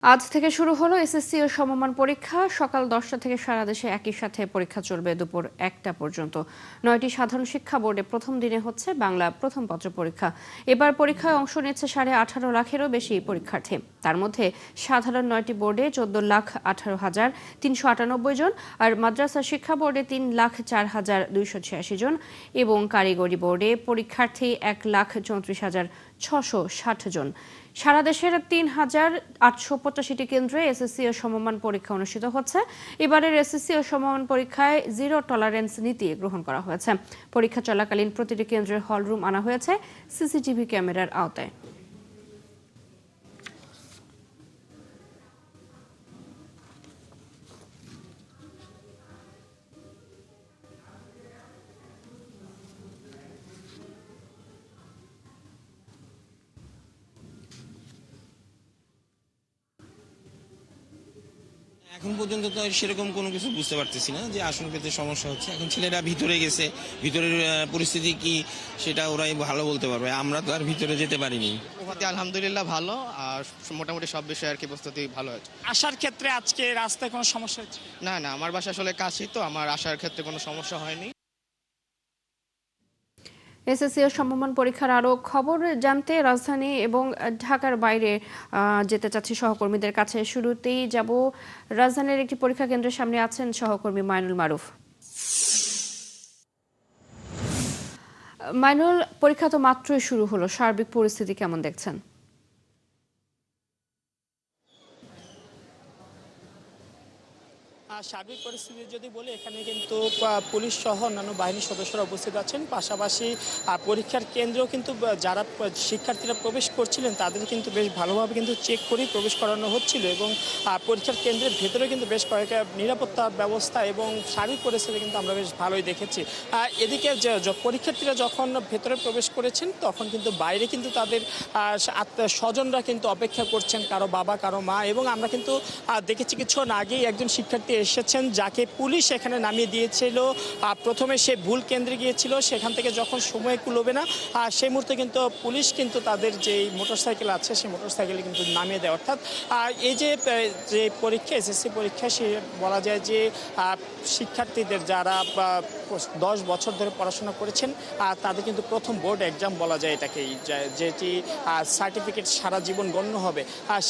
আজ থেকে শুরু হলো এসএসসি ও সমমান পরীক্ষা। সকাল 10টা থেকে সারা দেশে একই সাথে পরীক্ষা চলবে দুপুর 1টা পর্যন্ত। 9টি সাধারণ শিক্ষা বোর্ডে প্রথম দিনে হচ্ছে বাংলা প্রথম পত্র পরীক্ষা। এবার পরীক্ষায় অংশ নিচ্ছে 18.5 লাখেরও বেশি পরীক্ষার্থী। তার মধ্যে সাধারণ 9টি বোর্ডে 14,18,398 জন, আর মাদ্রাসা শিক্ষা বোর্ডে 3,04,286 জন এবং কারিগরি বোর্ডে পরীক্ষার্থী 1,34,660 জন। সারা দেশের 3,885টি কেন্দ্রে এসএসসি ও সমমান পরীক্ষা অনুষ্ঠিত হচ্ছে। এবারের এসএসসি ও সমমান পরীক্ষায় জিরো টলারেন্স নীতি গ্রহণ করা হয়েছে। পরীক্ষা চলাকালীন প্রতিটি কেন্দ্রের হলরুম আনা হয়েছে সিসিটিভি ক্যামেরার আওতায়। এখন পর্যন্ত তো সেরকম কোনো কিছু বুঝতে পারতেছি না যে আসন পেতে সমস্যা হচ্ছে। এখন ছেলেরা ভিতরে গেছে, ভিতরের পরিস্থিতি কি সেটা ওরাই ভালো বলতে পারবে, আমরা তো আর ভিতরে যেতে পারিনি। আলহামদুলিল্লাহ ভালো, আর মোটামুটি সব বিষয়ে আর কি প্রস্তুতি ভালো হয়েছে। আসার ক্ষেত্রে আজকে রাস্তায় কোনো সমস্যা হচ্ছে? না না, আমার বাসা আসলে কাছেই, তো আমার আসার ক্ষেত্রে কোনো সমস্যা হয়নি। এসএসসি ও সমমান পরীক্ষার আরও খবর জানতে রাজধানী এবং ঢাকার বাইরে যেতে চাচ্ছি সহকর্মীদের কাছে। শুরুতেই যাব, রাজধানীর একটি পরীক্ষা কেন্দ্রের সামনে আছেন সহকর্মী মাইনুল মারুফ। মাইনুল, পরীক্ষা তো মাত্রই শুরু হলো, সার্বিক পরিস্থিতি কেমন দেখছেন? সার্বিক পরিস্থিতি যদি বলি, এখানে কিন্তু পুলিশ সহ অন্যান্য বাহিনীর সদস্যরা উপস্থিত আছেন। পাশাপাশি পরীক্ষার কেন্দ্রেও কিন্তু যারা শিক্ষার্থীরা প্রবেশ করছিলেন তাদের কিন্তু বেশ ভালোভাবে কিন্তু চেক করেই প্রবেশ করানো হচ্ছিল, এবং পরীক্ষার কেন্দ্রের ভেতরে কিন্তু বেশ কয়েকটা নিরাপত্তা ব্যবস্থা এবং সার্বিক পরিস্থিতি কিন্তু আমরা বেশ ভালোই দেখেছি। এদিকে পরীক্ষার্থীরা যখন ভেতরে প্রবেশ করেছেন তখন কিন্তু বাইরে কিন্তু তাদের স্বজনরা কিন্তু অপেক্ষা করছেন, কারো বাবা কারো মা। এবং আমরা কিন্তু দেখেছি কিছুক্ষণ আগেই একজন শিক্ষার্থী এসেছেন যাকে পুলিশ এখানে নামিয়ে দিয়েছিল। প্রথমে সে ভুল কেন্দ্রে গিয়েছিল, সেখান থেকে যখন সময় কুলোবে না সেই মুহূর্তে কিন্তু পুলিশ কিন্তু তাদের যে মোটরসাইকেল আছে সেই মোটরসাইকেলে কিন্তু নামিয়ে দেয়। অর্থাৎ এই যে পরীক্ষা, এসএসসি পরীক্ষা, সে বলা যায় যে শিক্ষার্থীদের যারা 10 বছর ধরে পড়াশোনা করেছেন তাদের কিন্তু প্রথম বোর্ড এক্সাম বলা যায় এটাকেই, যেটি সার্টিফিকেট সারা জীবন গণ্য হবে।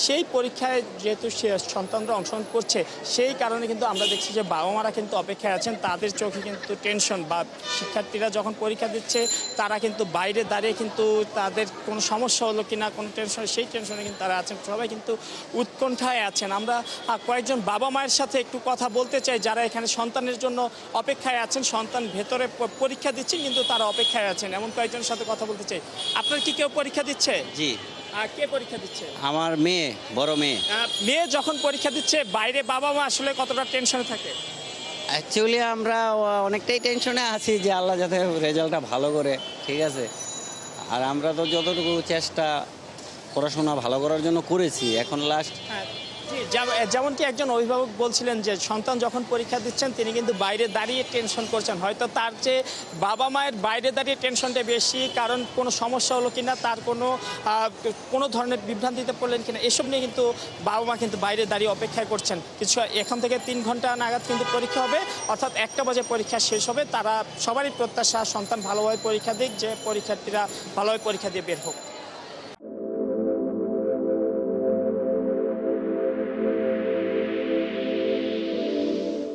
সেই পরীক্ষায় যেহেতু সন্তানরা অংশগ্রহণ করছে, সেই কারণে কিন্তু আমরা দেখছি যে বাবা মারা কিন্তু অপেক্ষায় আছেন। তাদের চোখে কিন্তু টেনশন, বা শিক্ষার্থীরা যখন পরীক্ষা দিচ্ছে তারা কিন্তু বাইরে দাঁড়িয়ে কিন্তু তাদের কোনো সমস্যা হলো কিনা, কোনো টেনশন, সেই টেনশনে কিন্তু তারা আছেন। সবাই কিন্তু উৎকণ্ঠায় আছেন। আমরা কয়েকজন বাবা মায়ের সাথে একটু কথা বলতে চাই যারা এখানে সন্তানের জন্য অপেক্ষায় আছেন। সন্তান ভেতরে পরীক্ষা দিচ্ছে কিন্তু তারা অপেক্ষায় আছেন, এমন কয়েকজনের সাথে কথা বলতে চাই। আপনার কি কেউ পরীক্ষা দিচ্ছে? জি, কে পরীক্ষা দিচ্ছে? আমার মেয়ে, বড় মেয়ে। মেয়ে যখন পরীক্ষা দিচ্ছে বাইরে বাবা মা আসলে কতটা টেনশনে থাকে? অ্যাকচুয়ালি আমরা অনেকটাই টেনশনে আছি যে আল্লাহ যাতে রেজাল্টটা ভালো করে, ঠিক আছে। আর আমরা তো যতটুকু চেষ্টা পড়াশোনা ভালো করার জন্য করেছি, এখন লাস্ট। যেমনটি একজন অভিভাবক বলছিলেন যে সন্তান যখন পরীক্ষা দিচ্ছেন তিনি কিন্তু বাইরে দাঁড়িয়ে টেনশন করছেন। হয়তো তার যে বাবা মায়ের বাইরে দাঁড়িয়ে টেনশনটা বেশি, কারণ কোনো সমস্যা হলো কিনা, তার কোনো ধরনের বিভ্রান্তিতে পড়লেন কিনা, এসব নিয়ে কিন্তু বাবা মা কিন্তু বাইরে দাঁড়িয়ে অপেক্ষায় করছেন। কিছু এখান থেকে 3 ঘন্টা নাগাদ কিন্তু পরীক্ষা হবে, অর্থাৎ 1টা বাজে পরীক্ষা শেষ হবে। তারা সবারই প্রত্যাশা সন্তান ভালোভাবে পরীক্ষা দিক, যে পরীক্ষার্থীরা ভালোভাবে পরীক্ষা দিয়ে বের হোক।